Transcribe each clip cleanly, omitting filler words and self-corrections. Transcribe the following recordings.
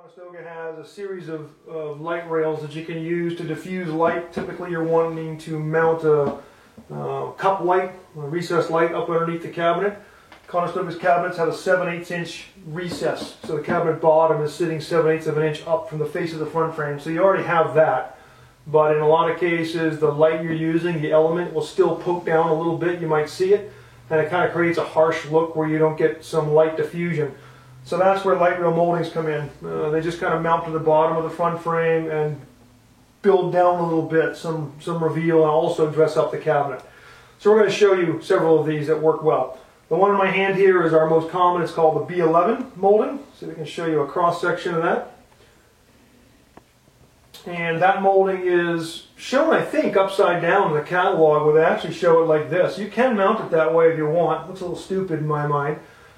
Conestoga has a series of light rails that you can use to diffuse light. Typically you're wanting to mount a cup light, a recessed light up underneath the cabinet. Conestoga's cabinets have a 7/8 inch recess, so the cabinet bottom is sitting 7/8 of an inch up from the face of the front frame, so you already have that. But in a lot of cases, the light you're using, the element, will still poke down a little bit. You might see it, and it kind of creates a harsh look where you don't get some light diffusion. So that's where light rail moldings come in. They just kind of mount to the bottom of the front frame and build down a little bit, some reveal, and also dress up the cabinet. So we're going to show you several of these that work well. The one in my hand here is our most common. It's called the B11 molding. So we can show you a cross section of that. And that molding is shown, I think, upside down in the catalog where they actually show it like this. You can mount it that way if you want. It looks a little stupid in my mind.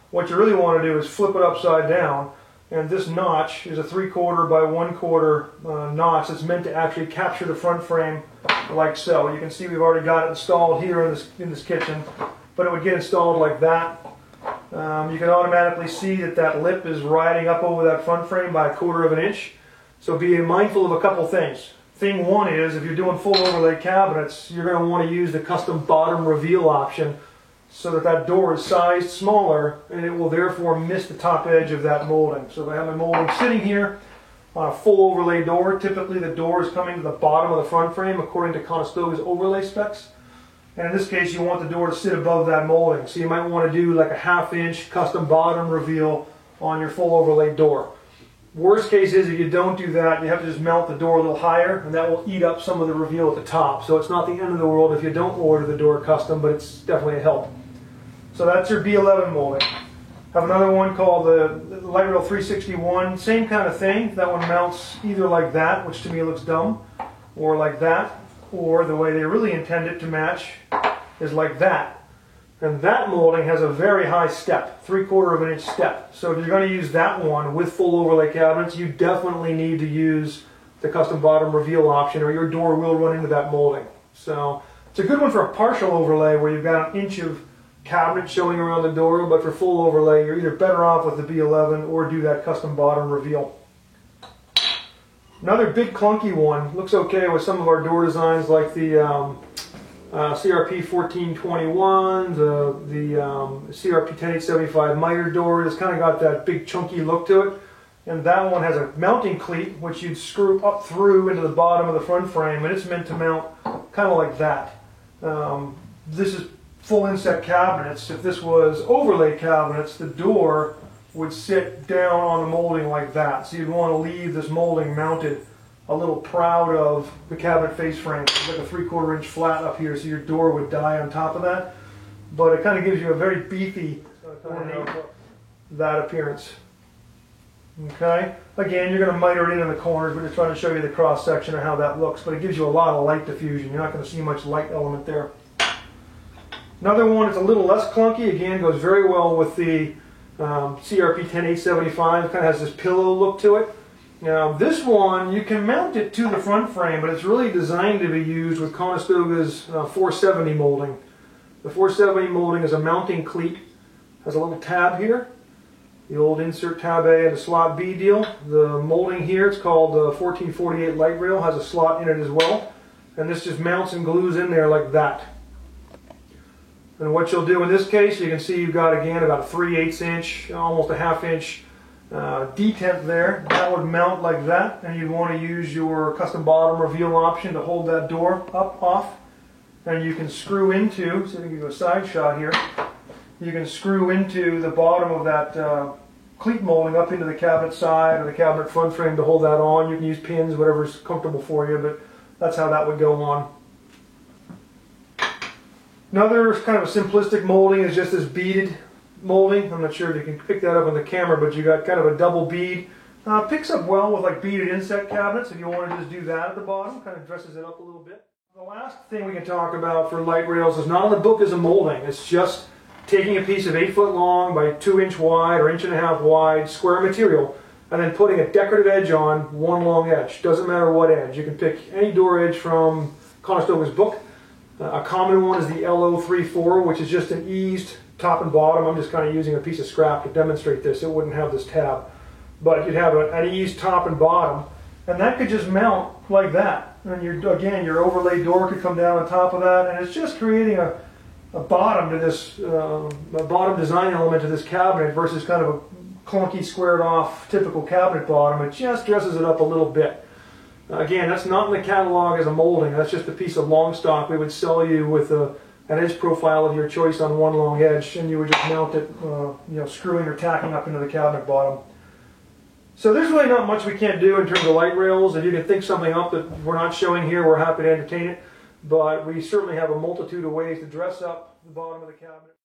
What you really want to do is flip it upside down, and this notch is a 3/4 by 1/4 notch that's meant to actually capture the front frame like so. You can see we've already got it installed here in this kitchen, but it would get installed like that. You can automatically see that that lip is riding up over that front frame by 1/4 of an inch. So be mindful of a couple things. Thing one is, if you're doing full overlay cabinets, you're going to want to use the custom bottom reveal option so that that door is sized smaller, and it will therefore miss the top edge of that molding. So if I have my molding sitting here on a full overlay door, typically the door is coming to the bottom of the front frame according to Conestoga's overlay specs. And in this case, you want the door to sit above that molding. So you might want to do like a 1/2 inch custom bottom reveal on your full overlay door. Worst case is if you don't do that, you have to just mount the door a little higher, and that will eat up some of the reveal at the top. So it's not the end of the world if you don't order the door custom, but it's definitely a help. So that's your B11 molding. Have another one called the Light Rail 361. Same kind of thing. That one mounts either like that, which to me looks dumb, or like that, or the way they really intend it to match is like that. And that molding has a very high step, 3/4 of an inch step. So if you're going to use that one with full overlay cabinets, you definitely need to use the custom bottom reveal option, or your door will run into that molding. So it's a good one for a partial overlay where you've got 1 inch of cabinet showing around the door, but for full overlay, you're either better off with the B11 or do that custom bottom reveal. Another big clunky one, looks okay with some of our door designs like the CRP 1421, the CRP 10875 miter door. It's kind of got that big chunky look to it. And that one has a mounting cleat which you'd screw up through into the bottom of the front frame, and it's meant to mount kind of like that. This is full inset cabinets. If this was overlay cabinets, the door would sit down on the molding like that. So you'd want to leave this molding mounted a little proud of the cabinet face frame. It's like a 3/4 inch flat up here, so your door would die on top of that. But it kind of gives you a very beefy that appearance. Okay. Again, you're going to miter it in the corners. We're just trying to show you the cross section of how that looks, but it gives you a lot of light diffusion. You're not going to see much light element there. Another one that's a little less clunky, again, goes very well with the CRP 10875. It kind of has this pillow look to it. Now this one, you can mount it to the front frame, but it's really designed to be used with Conestoga's 470 molding. The 470 molding is a mounting cleat, has a little tab here, the old insert tab A and a slot B deal. The molding here, it's called 1448 light rail, has a slot in it as well, and this just mounts and glues in there like that. And what you'll do in this case, you can see you've got again about a 3/8 inch, almost a 1/2 inch detent there. That would mount like that, and you'd want to use your custom bottom reveal option to hold that door up off. And you can screw into, so I can give you a side shot here, you can screw into the bottom of that cleat molding up into the cabinet side or the cabinet front frame to hold that on. You can use pins, whatever's comfortable for you, but that's how that would go on. Another kind of a simplistic molding is just this beaded molding. I'm not sure if you can pick that up on the camera, but you got kind of a double bead. Picks up well with like beaded inset cabinets if you want to just do that at the bottom. Kind of dresses it up a little bit. The last thing we can talk about for light rails is not in the book as a molding. It's just taking a piece of 8 foot long by 2 inch wide or 1.5 inch wide square material and then putting a decorative edge on one long edge. Doesn't matter what edge. You can pick any door edge from Conestoga's book. A common one is the LO34, which is just an eased top and bottom. I'm just kind of using a piece of scrap to demonstrate this. It wouldn't have this tab. but you'd have an ease top and bottom, and that could just mount like that. And again, your overlay door could come down on top of that, and it's just creating a bottom to this, a bottom design element to this cabinet versus kind of a clunky, squared off, typical cabinet bottom. It just dresses it up a little bit. Again, that's not in the catalog as a molding. That's just a piece of long stock we would sell you with an edge profile of your choice on one long edge, and you would just mount it, screwing or tacking up into the cabinet bottom. So there's really not much we can't do in terms of light rails. If you can think something up that we're not showing here, we're happy to entertain it. But we certainly have a multitude of ways to dress up the bottom of the cabinet.